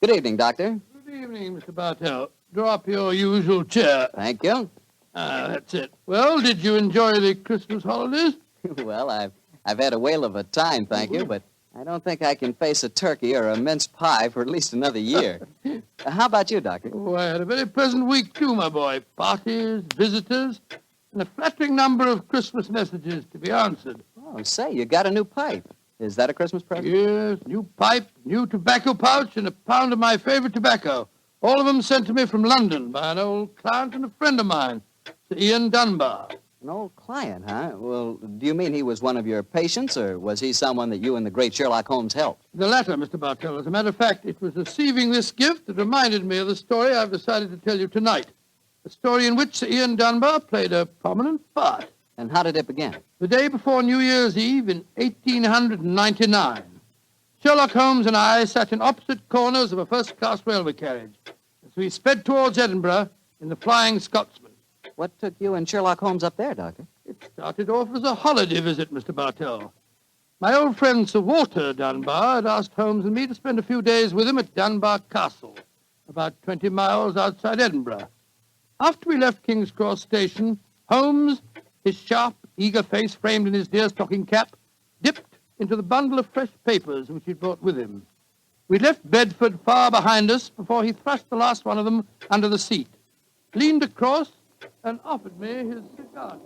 Good evening, Doctor. Good evening, Mr. Bartell. Draw up your usual chair. Thank you. That's it. Well, did you enjoy the Christmas holidays? Well, I've had a whale of a time, thank you, but I don't think I can face a turkey or a mince pie for at least another year. How about you, Doctor? Oh, I had a very pleasant week, too, my boy. Parties, visitors, and a flattering number of Christmas messages to be answered. Oh, say, you got a new pipe. Is that a Christmas present? Yes, new pipe, new tobacco pouch, and a pound of my favorite tobacco. All of them sent to me from London by an old client and a friend of mine, Sir Ian Dunbar. An old client, huh? Well, do you mean he was one of your patients, or was he someone that you and the great Sherlock Holmes helped? The latter, Mr. Bartell. As a matter of fact, it was receiving this gift that reminded me of the story I've decided to tell you tonight. A story in which Sir Ian Dunbar played a prominent part. And how did it begin? The day before New Year's Eve in 1899, Sherlock Holmes and I sat in opposite corners of a first-class railway carriage as we sped towards Edinburgh in the Flying Scotsman. What took you and Sherlock Holmes up there, Doctor? It started off as a holiday visit, Mr. Bartell. My old friend Sir Walter Dunbar had asked Holmes and me to spend a few days with him at Dunbar Castle, about 20 miles outside Edinburgh. After we left King's Cross Station, Holmes, his sharp, eager face framed in his deerstalking cap, dipped into the bundle of fresh papers which he'd brought with him. We left Bedford far behind us before he thrust the last one of them under the seat, leaned across, and offered me his cigar.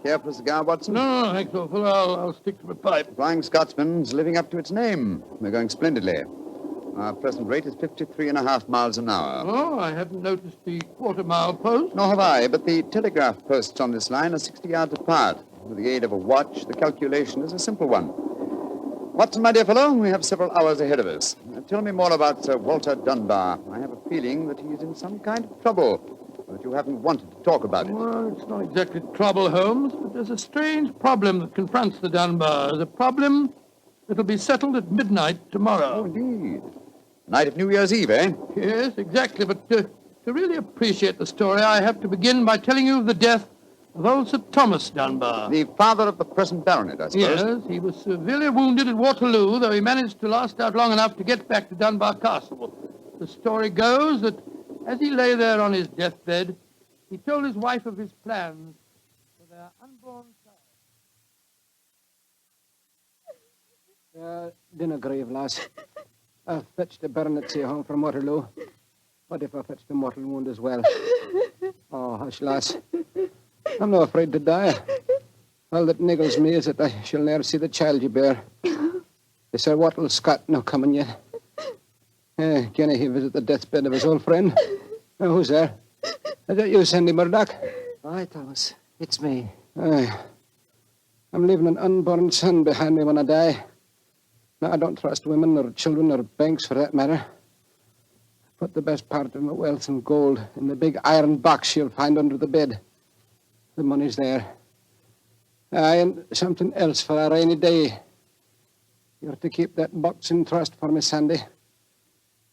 Care for a cigar, Watson? No, thanks, awful. I'll stick to my pipe. Flying Scotsman's living up to its name. We're going splendidly. Our present rate is 53.5 miles an hour. Oh, I haven't noticed the quarter-mile post. Nor have I, but the telegraph posts on this line are 60 yards apart. With the aid of a watch, the calculation is a simple one. Watson, my dear fellow, we have several hours ahead of us. Tell me more about Sir Walter Dunbar. I have a feeling that he is in some kind of trouble, but you haven't wanted to talk about it. Well, it's not exactly trouble, Holmes, but there's a strange problem that confronts the Dunbars. A problem that'll be settled at midnight tomorrow. Oh, indeed. Night of New Year's Eve, eh? Yes, exactly. But to really appreciate the story, I have to begin by telling you of the death of old Sir Thomas Dunbar. The father of the present baronet, I suppose. Yes, he was severely wounded at Waterloo, though he managed to last out long enough to get back to Dunbar Castle. The story goes that as he lay there on his deathbed, he told his wife of his plans for their unborn child. Dinna grieve, lass. I fetched the baronetcy home from Waterloo. What if I fetched the mortal wound as well? Oh, hush, lass. I'm not afraid to die. All that niggles me is that I shall ne'er see the child you bear. Is Sir Wattle Scott no coming yet? Can he visit the deathbed of his old friend? Who's there? Is that you, Sandy Murdoch? Aye, Thomas. It's me. Aye. I'm leaving an unborn son behind me when I die. Now, I don't trust women or children or banks for that matter. I put the best part of my wealth and gold in the big iron box you'll find under the bed. The money's there. Aye, and something else for a rainy day. You're to keep that box in trust for me, Sandy.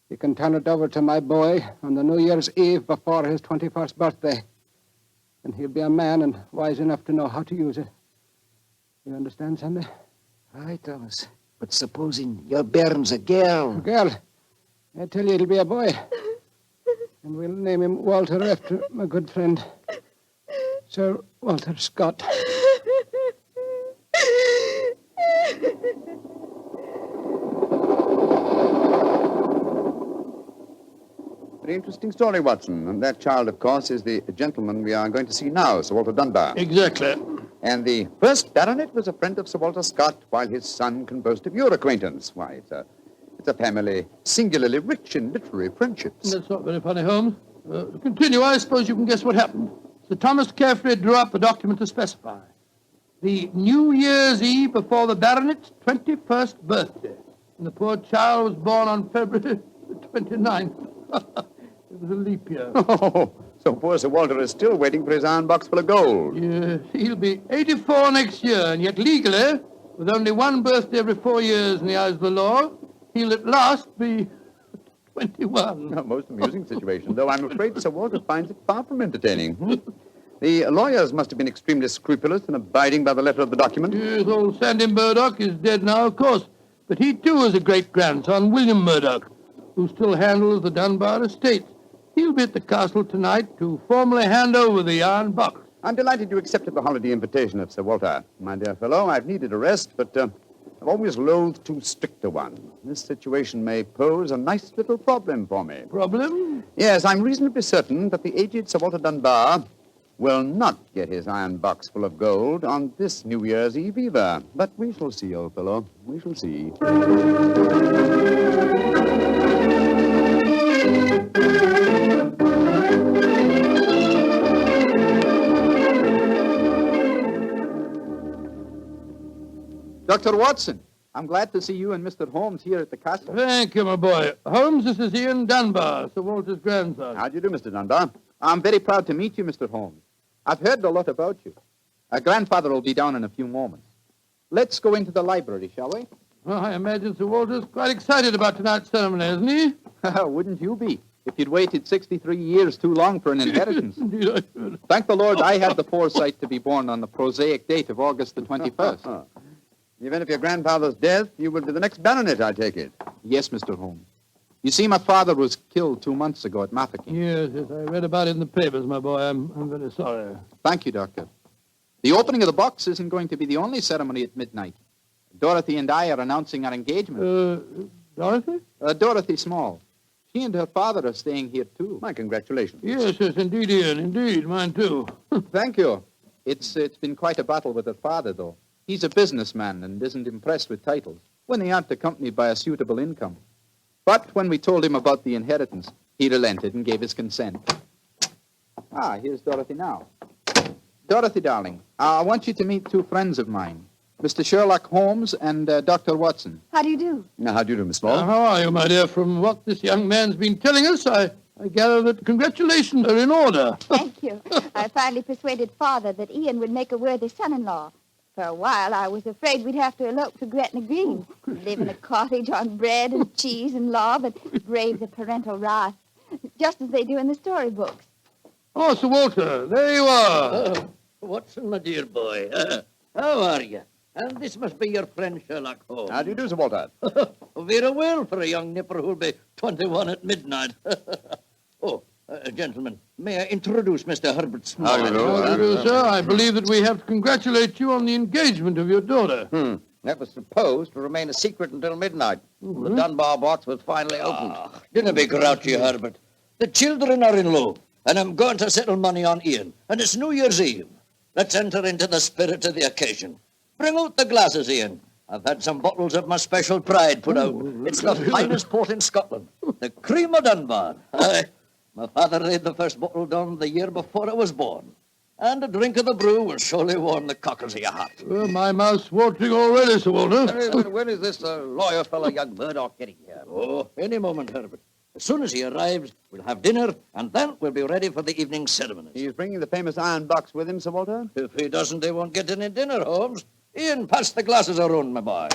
You can turn it over to my boy on the New Year's Eve before his 21st birthday. And he'll be a man and wise enough to know how to use it. You understand, Sandy? Aye, Thomas. But supposing your bairn's a girl. A girl? I tell you, it'll be a boy. And we'll name him Walter after my good friend, Sir Walter Scott. Very interesting story, Watson. And that child, of course, is the gentleman we are going to see now, Sir Walter Dunbar. Exactly. And the first baronet was a friend of Sir Walter Scott, while his son can boast of your acquaintance. Why, it's a family singularly rich in literary friendships. That's not very funny, Holmes. To continue, I suppose you can guess what happened. Sir Thomas carefully drew up a document to specify the New Year's Eve before the baronet's 21st birthday. And the poor child was born on February the 29th. It was a leap year. Oh, so poor Sir Walter is still waiting for his iron box full of gold. Yes, he'll be 84 next year, and yet legally, with only one birthday every 4 years in the eyes of the law, he'll at last be 21. A most amusing situation, though I'm afraid Sir Walter finds it far from entertaining. The lawyers must have been extremely scrupulous in abiding by the letter of the document. Yes, old Sandy Murdoch is dead now, of course. But he, too, is a great-grandson, William Murdoch, who still handles the Dunbar estate. He'll be at the castle tonight to formally hand over the iron box. I'm delighted you accepted the holiday invitation of Sir Walter. My dear fellow, I've needed a rest, but I've always loathed too strict a one. This situation may pose a nice little problem for me. Problem? Yes, I'm reasonably certain that the aged Sir Walter Dunbar will not get his iron box full of gold on this New Year's Eve either. But we shall see, old fellow. We shall see. Dr. Watson, I'm glad to see you and Mr. Holmes here at the castle. Thank you, my boy. Holmes, this is Ian Dunbar, Sir Walter's grandson. How do you do, Mr. Dunbar? I'm very proud to meet you, Mr. Holmes. I've heard a lot about you. Grandfather will be down in a few moments. Let's go into the library, shall we? Well, I imagine Sir Walter's quite excited about tonight's ceremony, isn't he? Wouldn't you be, if you'd waited 63 years too long for an inheritance? Indeed, I should. Thank the Lord I had the foresight to be born on the prosaic date of August the 21st. In the event of your grandfather's death, you will be the next baronet, I take it. Yes, Mr. Holmes. You see, my father was killed 2 months ago at Mafeking. Yes, I read about it in the papers, my boy. I'm very sorry. Thank you, Doctor. The opening of the box isn't going to be the only ceremony at midnight. Dorothy and I are announcing our engagement. Dorothy? Dorothy Small. She and her father are staying here, too. My congratulations. Yes, indeed, Ian, indeed. Mine, too. Thank you. It's been quite a battle with her father, though. He's a businessman and isn't impressed with titles when they aren't accompanied by a suitable income. But when we told him about the inheritance, he relented and gave his consent. Here's Dorothy now. Dorothy, darling, I want you to meet 2 friends of mine, Mr. Sherlock Holmes and Dr. Watson. How do you do? Now, how do you do, Miss Small? How are you, my dear? From what this young man's been telling us, I gather that congratulations are in order. Thank you. I finally persuaded Father that Ian would make a worthy son-in-law. For a while, I was afraid we'd have to elope to Gretna Green, live in a cottage on bread and cheese and love, and brave the parental wrath, just as they do in the storybooks. Oh, Sir Walter, there you are. Watson, my dear boy. How are you? And this must be your friend Sherlock Holmes. How do you do, Sir Walter? Very well for a young nipper who'll be 21 at midnight. Gentlemen, may I introduce Mr. Herbert Small? How do you do? How do you do, sir? I believe that we have to congratulate you on the engagement of your daughter. That was supposed to remain a secret until midnight. The Dunbar box was finally opened. Dinna be grouchy, Herbert. The children are in love, and I'm going to settle money on Ian, and it's New Year's Eve. Let's enter into the spirit of the occasion. Bring out the glasses, Ian. I've had some bottles of my special pride put out. It's the finest port in Scotland, the cream of Dunbar. Aye, my father laid the first bottle down the year before I was born. And a drink of the brew will surely warm the cockles of your heart. Well, my mouth's watering already, Sir Walter. When is this lawyer fellow, young Murdoch, getting here? Oh, any moment, Herbert. As soon as he arrives, we'll have dinner, and then we'll be ready for the evening ceremonies. He's bringing the famous iron box with him, Sir Walter? If he doesn't, they won't get any dinner, Holmes. Ian, pass the glasses around, my boy.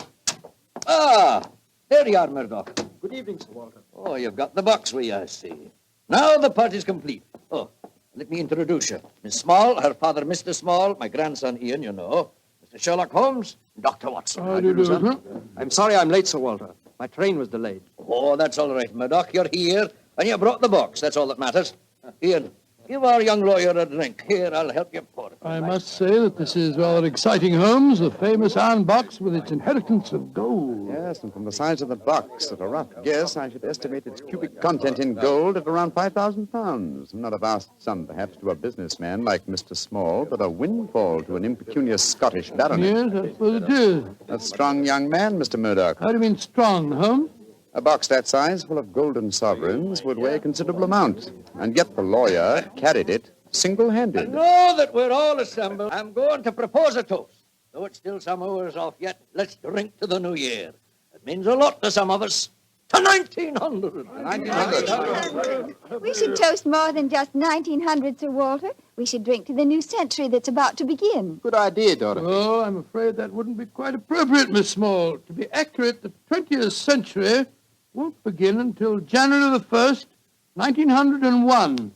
There you are, Murdoch. Good evening, Sir Walter. Oh, you've got the box with you, I see. Now the party's complete. Oh, let me introduce you. Miss Small, her father, Mr. Small, my grandson, Ian, you know. Mr. Sherlock Holmes, Dr. Watson. How do you do, sir? I'm sorry I'm late, Sir Walter. My train was delayed. Oh, that's all right, Murdoch. You're here, and you brought the box. That's all that matters. Ian, give our young lawyer a drink. Here, I'll help you pour it. I must say that this is rather exciting, Holmes, the famous iron box with its inheritance of gold. Yes, and from the size of the box, at a rough guess, I should estimate its cubic content in gold at around 5,000 pounds. Not a vast sum, perhaps, to a businessman like Mr. Small, but a windfall to an impecunious Scottish baronet. Yes, I suppose it is. A strong young man, Mr. Murdoch. How do you mean strong, Holmes? A box that size, full of golden sovereigns, would weigh a considerable amount, and yet the lawyer carried it single-handed. Now that we're all assembled, I'm going to propose a toast. Though it's still some hours off yet, let's drink to the new year. It means a lot to some of us. To 1900. 1900. We should toast more than just 1900, Sir Walter. We should drink to the new century that's about to begin. Good idea, Dorothy. Oh, I'm afraid that wouldn't be quite appropriate, Miss Small. To be accurate, the 20th century won't begin until January the 1st, 1901,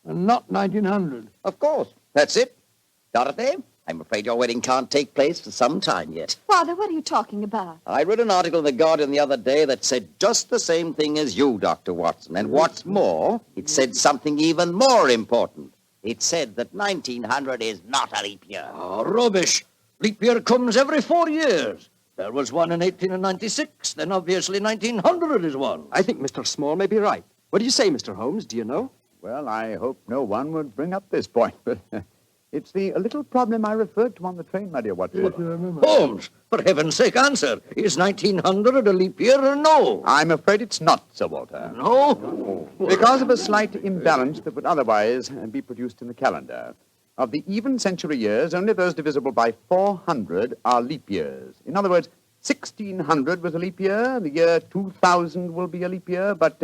and not 1900. Of course. That's it. Dorothy, I'm afraid your wedding can't take place for some time yet. Father, what are you talking about? I read an article in The Guardian the other day that said just the same thing as you, Dr. Watson. And what's more, it said something even more important. It said that 1900 is not a leap year. Oh, rubbish. Leap year comes every 4 years. There was one in 1896, then obviously 1900 is one. I think Mr. Small may be right. What do you say, Mr. Holmes? Do you know? Well, I hope no one would bring up this point, but it's the little problem I referred to on the train, my dear Watson. Yes, I remember. Holmes, for heaven's sake, answer. Is 1900 a leap year or no? I'm afraid it's not, Sir Walter. No? Because of a slight imbalance that would otherwise be produced in the calendar. Of the even century years, only those divisible by 400 are leap years. In other words, 1600 was a leap year, the year 2000 will be a leap year, but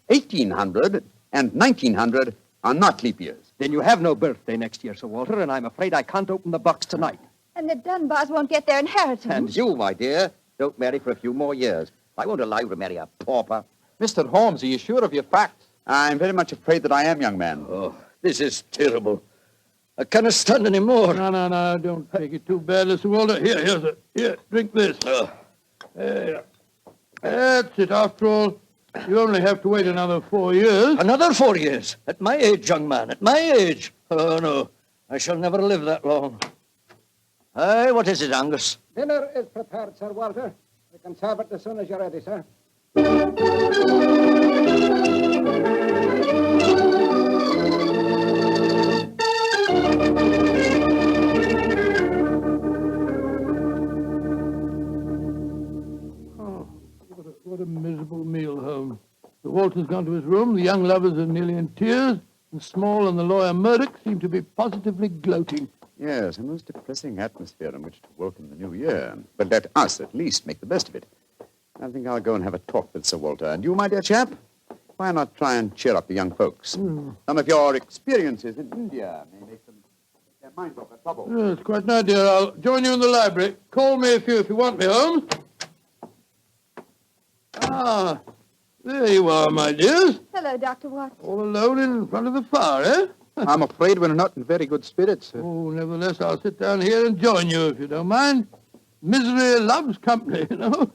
1800 and 1900 are not leap years. Then you have no birthday next year, Sir Walter, and I'm afraid I can't open the box tonight. And the Dunbars won't get their inheritance. And you, my dear, don't marry for a few more years. I won't allow you to marry a pauper. Mr. Holmes, are you sure of your facts? I'm very much afraid that I am, young man. Oh, this is terrible. I cannot stand any more. No, don't take it too bad, Mr. Walter. Here, drink this. There. That's it. After all, you only have to wait another 4 years. Another 4 years? At my age, young man, at my age. Oh, no, I shall never live that long. Hey, what is it, Angus? Dinner is prepared, Sir Walter. We can serve it as soon as you're ready, sir. What a miserable meal, Holmes. Sir Walter's gone to his room, the young lovers are nearly in tears, and Small and the lawyer Murdoch seem to be positively gloating. Yes, a most depressing atmosphere in which to welcome the new year. But let us at least make the best of it. I think I'll go and have a talk with Sir Walter. And you, my dear chap, why not try and cheer up the young folks? Some of your experiences in India may make them take their minds off their trouble. Yes, quite an idea. I'll join you in the library. Call me if you want me, Holmes. Ah, there you are, my dears. Hello, Dr. Watson. All alone in front of the fire, eh? I'm afraid we're not in very good spirits, sir. Oh, nevertheless, I'll sit down here and join you, if you don't mind. Misery loves company, you know.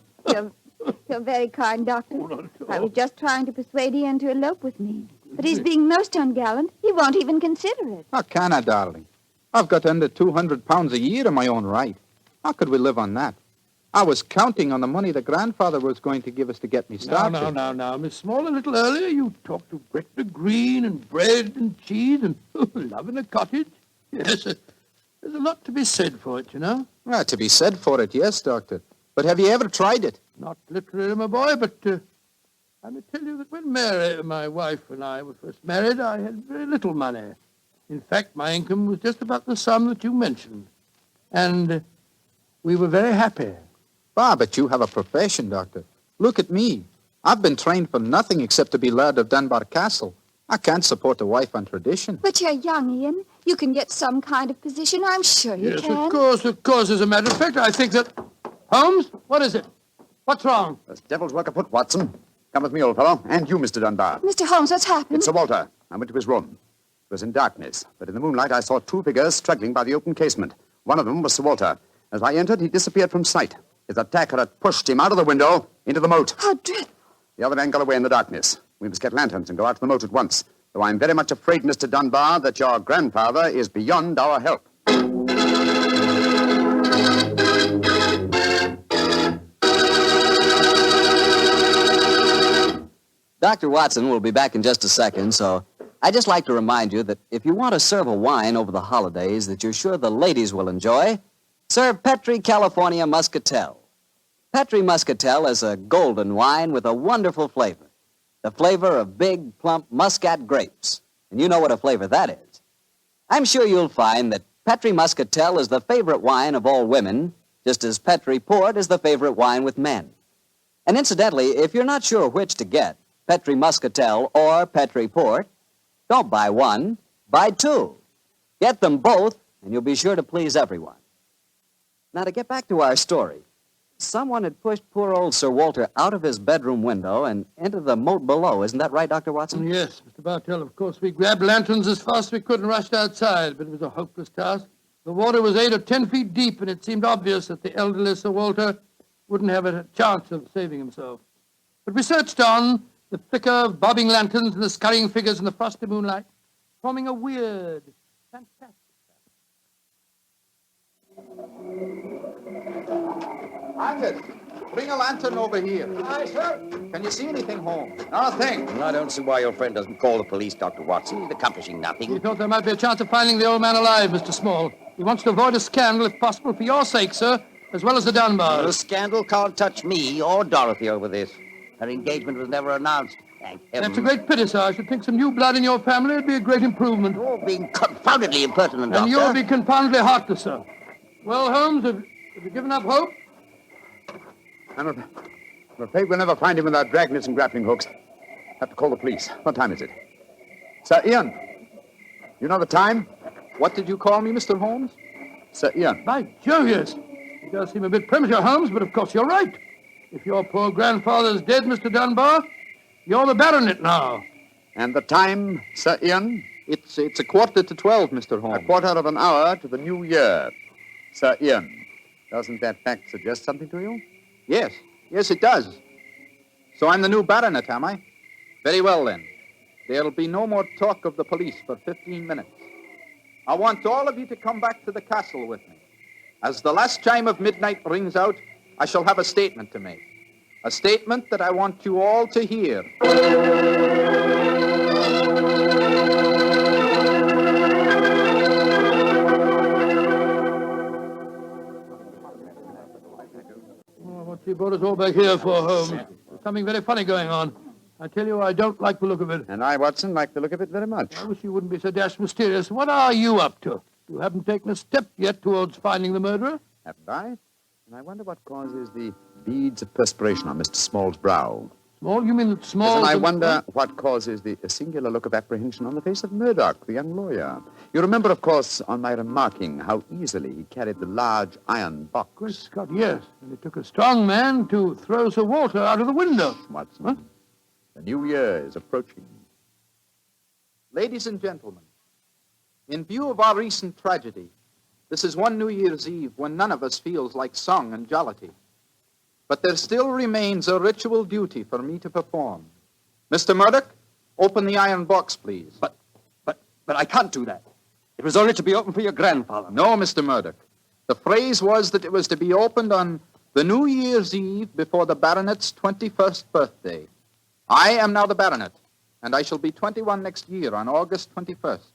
You're very kind, Doctor. Oh, not at all. I was just trying to persuade Ian to elope with me. But he's being most ungallant. He won't even consider it. How can I, darling? I've got under 200 pounds a year in my own right. How could we live on that? I was counting on the money the grandfather was going to give us to get me started. Now, Miss Small, a little earlier you talked of Gretna Green and bread and cheese and love in a cottage. Yes, there's a lot to be said for it, you know. Well, to be said for it, yes, Doctor. But have you ever tried it? Not literally, my boy, but I may tell you that when Mary, my wife, and I were first married, I had very little money. In fact, my income was just about the sum that you mentioned. And we were very happy. Ah, but you have a profession, Doctor. Look at me. I've been trained for nothing except to be Laird of Dunbar Castle. I can't support a wife on tradition. But you're young, Ian. You can get some kind of position. I'm sure you Yes, can. of course. As a matter of fact, I think that... Holmes, what is it? What's wrong? There's devil's work afoot, Watson. Come with me, old fellow. And you, Mr. Dunbar. Mr. Holmes, what's happened? It's Sir Walter. I went to his room. It was in darkness, but in the moonlight I saw two figures struggling by the open casement. One of them was Sir Walter. As I entered, he disappeared from sight. His attacker had pushed him out of the window into the moat. How dreadful. The other man got away in the darkness. We must get lanterns and go out to the moat at once. Though I'm very much afraid, Mr. Dunbar, that your grandfather is beyond our help. Dr. Watson will be back in just a second, so I'd just like to remind you that if you want to serve a wine over the holidays that you're sure the ladies will enjoy, serve Petri California Muscatel. Petri Muscatel is a golden wine with a wonderful flavor. The flavor of big, plump Muscat grapes. And you know what a flavor that is. I'm sure you'll find that Petri Muscatel is the favorite wine of all women, just as Petri Port is the favorite wine with men. And incidentally, if you're not sure which to get, Petri Muscatel or Petri Port, don't buy one, buy two. Get them both, and you'll be sure to please everyone. Now, to get back to our story, someone had pushed poor old Sir Walter out of his bedroom window and into the moat below. Isn't that right, Dr. Watson? Yes, Mr. Bartell. Of course, we grabbed lanterns as fast as we could and rushed outside, but it was a hopeless task. The water was 8 or 10 feet deep, and it seemed obvious that the elderly Sir Walter wouldn't have a chance of saving himself. But we searched on, the flicker of bobbing lanterns and the scurrying figures in the frosty moonlight, forming a weird, fantastic. Angus, bring a lantern over here. Aye, sir. Can you see anything, Holmes? Nothing. I don't see why your friend doesn't call the police, Dr. Watson. He's accomplishing We nothing. thought there might be a chance of finding the old man alive, Mr. Small. He wants to avoid a scandal, if possible, for your sake, sir, as well as the The Dunbars. scandal can't touch me or Dorothy over this. Her engagement was never announced. Thank heaven. That's a great pity, sir. I should think some new blood in your family would be a great improvement. You're being confoundedly impertinent, And Doctor. you'll be confoundedly heartless, sir. Well, Holmes, have you given up hope? I'm afraid we'll never find him without dragnets and grappling hooks. Have to call the police. What time is it? Sir Ian, you know the time? What did you call me, Mr. Holmes? Sir Ian. By Jove, yes. It does seem a bit premature, Holmes, but of course you're right. If your poor grandfather's dead, Mr. Dunbar, you're the baronet now. And the time, Sir Ian? It's 11:45, Mr. Holmes. A quarter of an hour to the new year. Sir Ian, doesn't that fact suggest something to you? Yes, it does. So I'm the new baronet, am I? Very well, then. There'll be no more talk of the police for 15 minutes. I want all of you to come back to the castle with me. As the last chime of midnight rings out, I shall have a statement to make. A statement that I want you all to hear. Oh, what you brought us all back here for, Holmes? There's something very funny going on. I tell you, I don't like the look of it. And I, Watson, like the look of it very much. I wish you wouldn't be so dashed mysterious. What are you up to? You haven't taken a step yet towards finding the murderer? Haven't I? And I wonder what causes the beads of perspiration on Mr. Small's brow. Small? You mean that Yes, Small? and I wonder what causes the singular look of apprehension on the face of Murdoch, the young lawyer. You remember, of course, on my remarking how easily he carried the large iron box. Great Scott, yes. And it took a strong man to throw Sir Walter out of the window. Watson, Huh? the new year is approaching. Ladies and gentlemen, in view of our recent tragedy, this is one New Year's Eve when none of us feels like song and jollity. But there still remains a ritual duty for me to perform. Mr. Murdoch, open the iron box, please. But I can't do that. It was only to be opened for your grandfather. No, Mr. Murdoch. The phrase was that it was to be opened on the New Year's Eve before the baronet's 21st birthday. I am now the baronet, and I shall be 21 next year on August 21st.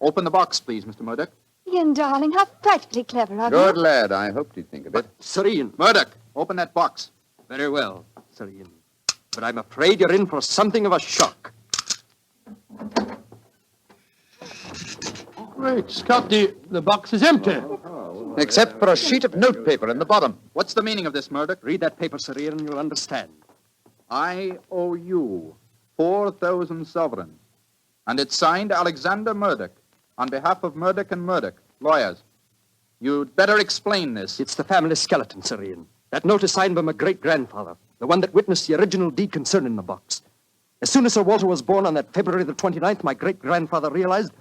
Open the box, please, Mr. Murdoch. Ian, darling, how frightfully clever of Good you. lad, I hoped you'd think of it. Sir Ian. Murdoch, open that box. Very well, Sir Ian. But I'm afraid you're in for something of a shock. Great Scott, the box is empty. Except for a sheet of notepaper in the bottom. What's the meaning of this, Murdoch? Read that paper, Sir Ian, and you'll understand. I owe you 4,000 sovereigns. And it's signed Alexander Murdoch on behalf of Murdoch and Murdoch, lawyers. You'd better explain this. It's the family skeleton, Sir Ian. That note is signed by my great-grandfather, the one that witnessed the original deed concerning the box. As soon as Sir Walter was born on that February the 29th, my great-grandfather realized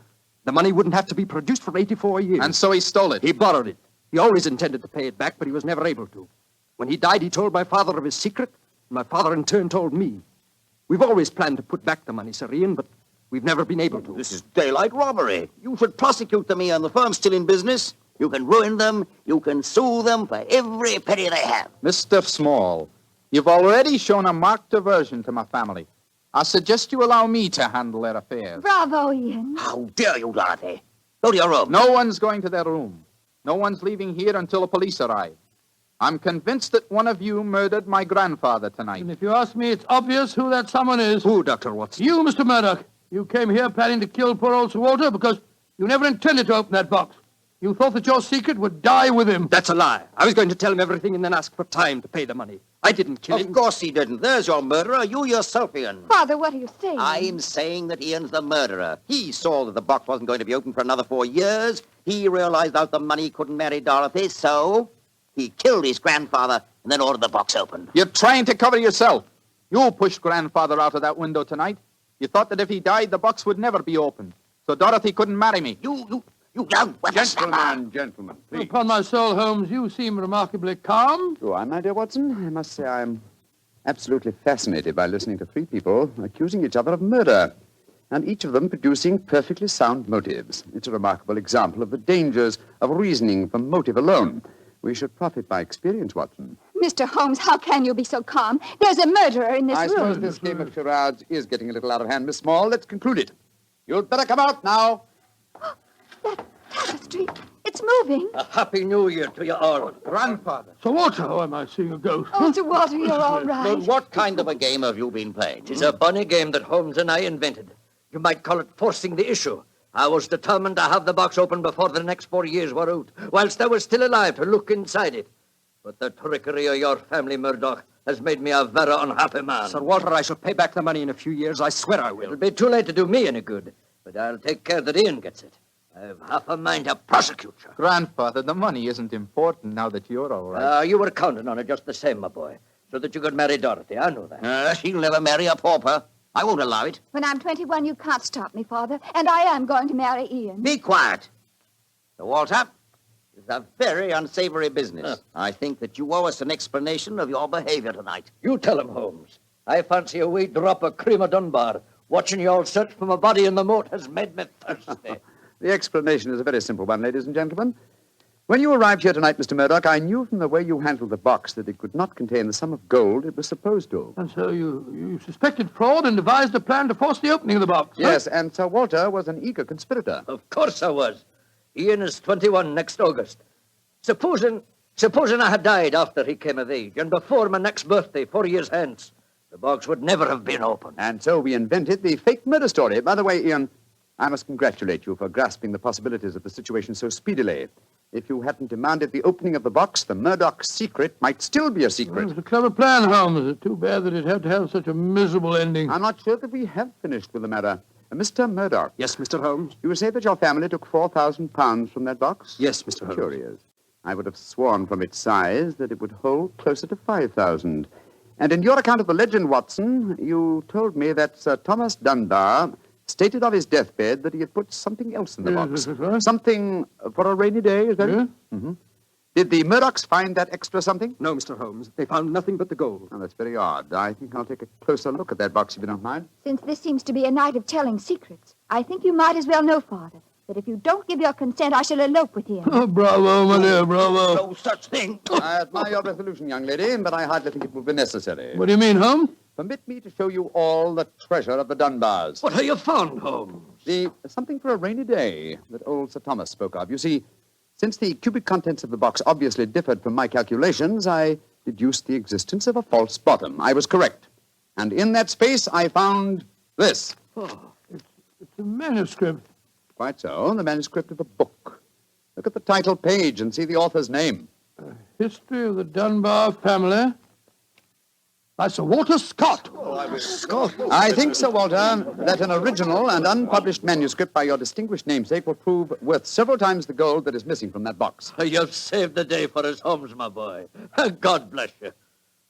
the money wouldn't have to be produced for 84 years. And so he stole it. He borrowed it. He always intended to pay it back, but he was never able to. When he died, he told my father of his secret, and my father in turn told me. We've always planned to put back the money, Sir Ian, but we've never been able to. This is daylight robbery. You should prosecute them, Ian. The firm's still in business. You can ruin them. You can sue them for every penny they have. Mr. Small, you've already shown a marked aversion to my family. I suggest you allow me to handle their affairs. Bravo, Ian. How dare you, Dorothy? Go to your room. No one's going to their room. No one's leaving here until the police arrive. I'm convinced that one of you murdered my grandfather tonight. And if you ask me, it's obvious who that someone is. Who, Dr. Watson? You, Mr. Murdoch. You came here planning to kill poor old Sir Walter because you never intended to open that box. You thought that your secret would die with him. That's a lie. I was going to tell him everything and then ask for time to pay the money. I didn't kill him. Of course he didn't. There's your murderer. You yourself, Ian. Father, what are you saying? I'm saying that Ian's the murderer. He saw that the box wasn't going to be open for another 4 years. He realized out the money couldn't marry Dorothy, so He killed his grandfather and then ordered the box opened. You're trying to cover yourself. You pushed grandfather out of that window tonight. You thought that if he died, the box would never be opened. So Dorothy couldn't marry me. You young whippersnapper. Gentlemen, please. Upon my soul, Holmes, you seem remarkably calm. Go on, my dear Watson. I must say I'm absolutely fascinated by listening to three people accusing each other of murder, and each of them producing perfectly sound motives. It's a remarkable example of the dangers of reasoning from motive alone. We should profit by experience, Watson. Mr. Holmes, how can you be so calm? There's a murderer in this I room. suppose this game of charades is getting a little out of hand, Miss Small. Let's conclude it. You'd better come out now. That tapestry, it's moving. A happy new year to you all. Grandfather. Sir Walter, oh, am I seeing a ghost? Oh, Sir Walter, you're all But right. what kind of a game have you been playing? It's a bonny game that Holmes and I invented. You might call it forcing the issue. I was determined to have the box open before the next 4 years were out, whilst I was still alive to look inside it. But the trickery of your family, Murdoch, has made me a very unhappy man. Sir Walter, I shall pay back the money in a few years. I swear I will. It'll be too late to do me any good, but I'll take care that Ian gets it. I've half a mind to prosecute you. Grandfather, the money isn't important now that you're all right. You were counting on it just the same, my boy, so that you could marry Dorothy. I know that. She'll never marry a pauper. I won't allow it. When I'm 21, you can't stop me, Father, and I am going to marry Ian. Be quiet. Sir Walter, it's a very unsavory business. I think that you owe us an explanation of your behavior tonight. You tell him, Holmes. I fancy a wee drop of cream of Dunbar. Watching you all search for my body in the moat has made me thirsty. The explanation is a very simple one, ladies and gentlemen. When you arrived here tonight, Mr. Murdoch, I knew from the way you handled the box that it could not contain the sum of gold it was supposed to. And so you suspected fraud and devised a plan to force the opening of the box. Yes, and Sir Walter was an eager conspirator. Of course I was. Ian is 21 next August. Supposing I had died after he came of age, and before my next birthday, 4 years hence, the box would never have been opened. And so we invented the fake murder story. By the way, Ian, I must congratulate you for grasping the possibilities of the situation so speedily. If you hadn't demanded the opening of the box, the Murdoch secret might still be a Well, secret. it was a clever plan, Holmes. It's too bad that it had to have such a miserable ending. I'm not sure that we have finished with the matter. Mr. Murdoch, Yes, Mr. Holmes? you say that your family took £4,000 from that box? Yes, Mr. Holmes. Curious. I would have sworn from its size that it would hold closer to 5,000. And in your account of the legend, Watson, you told me that Sir Thomas Dunbar stated of his deathbed that he had put something else in the box. That's right. Something for a rainy day, is that Yeah. it? Mm-hmm. Did the Murdochs find that extra something? No, Mr. Holmes. They found nothing but the gold. Oh, that's very odd. I think I'll take a closer look at that box, if you don't mind. Since this seems to be a night of telling secrets, I think you might as well know, Father, that if you don't give your consent, I shall elope with him. Oh, bravo, my dear, bravo. No such thing. I admire your resolution, young lady, but I hardly think it will be necessary. What do you mean, Holmes? Permit me to show you all the treasure of the Dunbars. What have you found, Holmes? The something for a rainy day that old Sir Thomas spoke of. You see, since the cubic contents of the box obviously differed from my calculations, I deduced the existence of a false bottom. I was correct. And in that space, I found this. Oh, it's a manuscript. Quite so, the manuscript of a book. Look at the title page and see the author's name. History of the Dunbar family by Sir Walter Scott. I think, Sir Walter, that an original and unpublished manuscript by your distinguished namesake will prove worth several times the gold that is missing from that box. You've saved the day for us, Holmes, my boy. God bless you.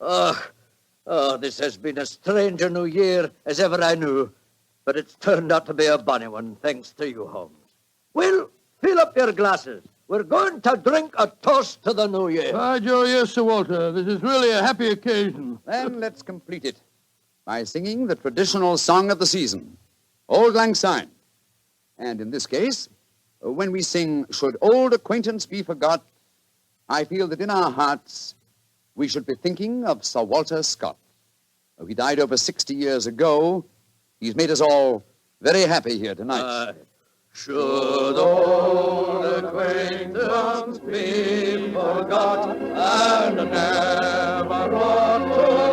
Oh, this has been as strange a new year as ever I knew, but it's turned out to be a bonny one, thanks to you, Holmes. Well, fill up your glasses. We're going to drink a toast to the new year. By Joe, yes, Sir Walter. This is really a happy occasion. Then let's complete it by singing the traditional song of the season, Auld Lang Syne. And in this case, when we sing, Should Old Acquaintance Be Forgot, I feel that in our hearts we should be thinking of Sir Walter Scott. Though he died over 60 years ago, he's made us all very happy here tonight. Should old acquaintance be forgot and never brought to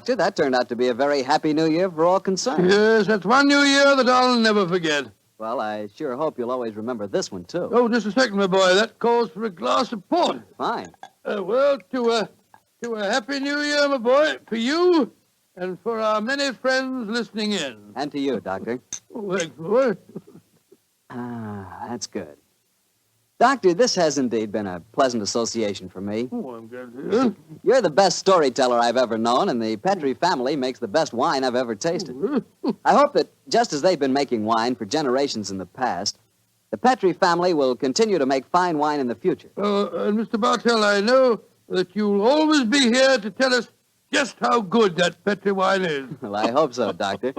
Doctor. That turned out to be a very happy new year for all concerned. Yes, that's one new year that I'll never forget. Well, I sure hope you'll always remember this one, too. Oh, just a second, my boy. That calls for a glass of port. Fine. Well, to a happy new year, my boy, for you and for our many friends listening in. And to you, Doctor. Oh, thanks, boy. Ah, that's good. Doctor, this has indeed been a pleasant association for me. Oh, I'm glad to hear. You're the best storyteller I've ever known, and the Petrie family makes the best wine I've ever tasted. I hope that just as they've been making wine for generations in the past, the Petrie family will continue to make fine wine in the future. And Mr. Bartell, I know that you'll always be here to tell us just how good that Petrie wine is. Well, I hope so, Doctor.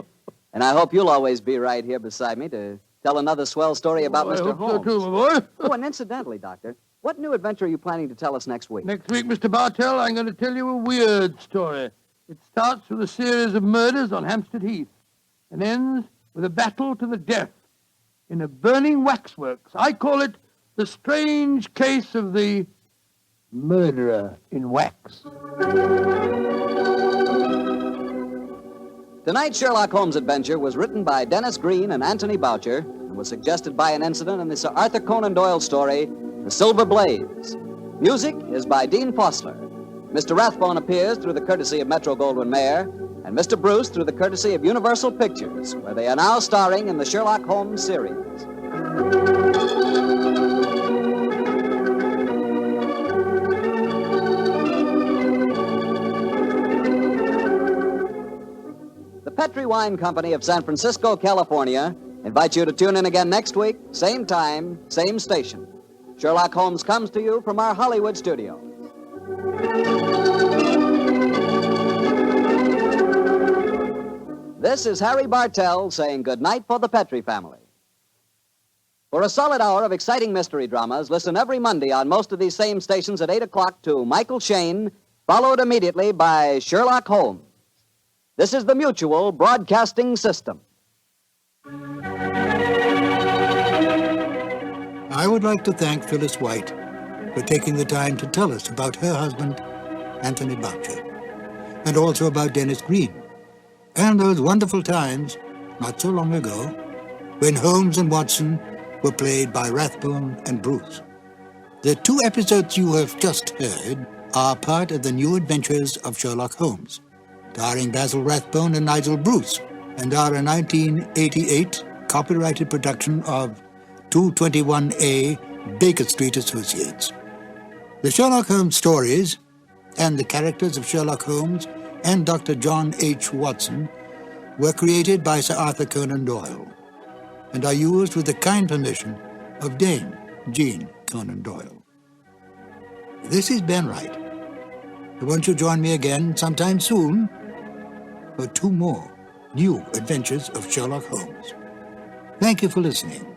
And I hope you'll always be right here beside me to tell another swell story about I Mr. hope Holmes. so too, my boy. Oh, and incidentally, Doctor, what new adventure are you planning to tell us next week? Next week, Mr. Bartell, I'm going to tell you a weird story. It starts with a series of murders on Hampstead Heath and ends with a battle to the death in a burning waxworks. I call it the strange case of the murderer in wax. Tonight's Sherlock Holmes adventure was written by Dennis Green and Anthony Boucher and was suggested by an incident in the Sir Arthur Conan Doyle story, The Silver Blaze. Music is by Dean Fossler. Mr. Rathbone appears through the courtesy of Metro-Goldwyn-Mayer, and Mr. Bruce through the courtesy of Universal Pictures, where they are now starring in the Sherlock Holmes series. The Petrie Wine Company of San Francisco, California, invites you to tune in again next week, same time, same station. Sherlock Holmes comes to you from our Hollywood studios. This is Harry Bartell saying goodnight for the Petrie family. For a solid hour of exciting mystery dramas, listen every Monday on most of these same stations at 8 o'clock to Michael Shayne, followed immediately by Sherlock Holmes. This is the Mutual Broadcasting System. I would like to thank Phyllis White for taking the time to tell us about her husband, Anthony Boucher, and also about Dennis Green, and those wonderful times, not so long ago, when Holmes and Watson were played by Rathbone and Bruce. The 2 episodes you have just heard are part of the new Adventures of Sherlock Holmes, starring Basil Rathbone and Nigel Bruce, and are a 1988 copyrighted production of 221A Baker Street Associates. The Sherlock Holmes stories and the characters of Sherlock Holmes and Dr. John H. Watson were created by Sir Arthur Conan Doyle and are used with the kind permission of Dame Jean Conan Doyle. This is Ben Wright. Won't you join me again sometime soon for 2 more new adventures of Sherlock Holmes? Thank you for listening.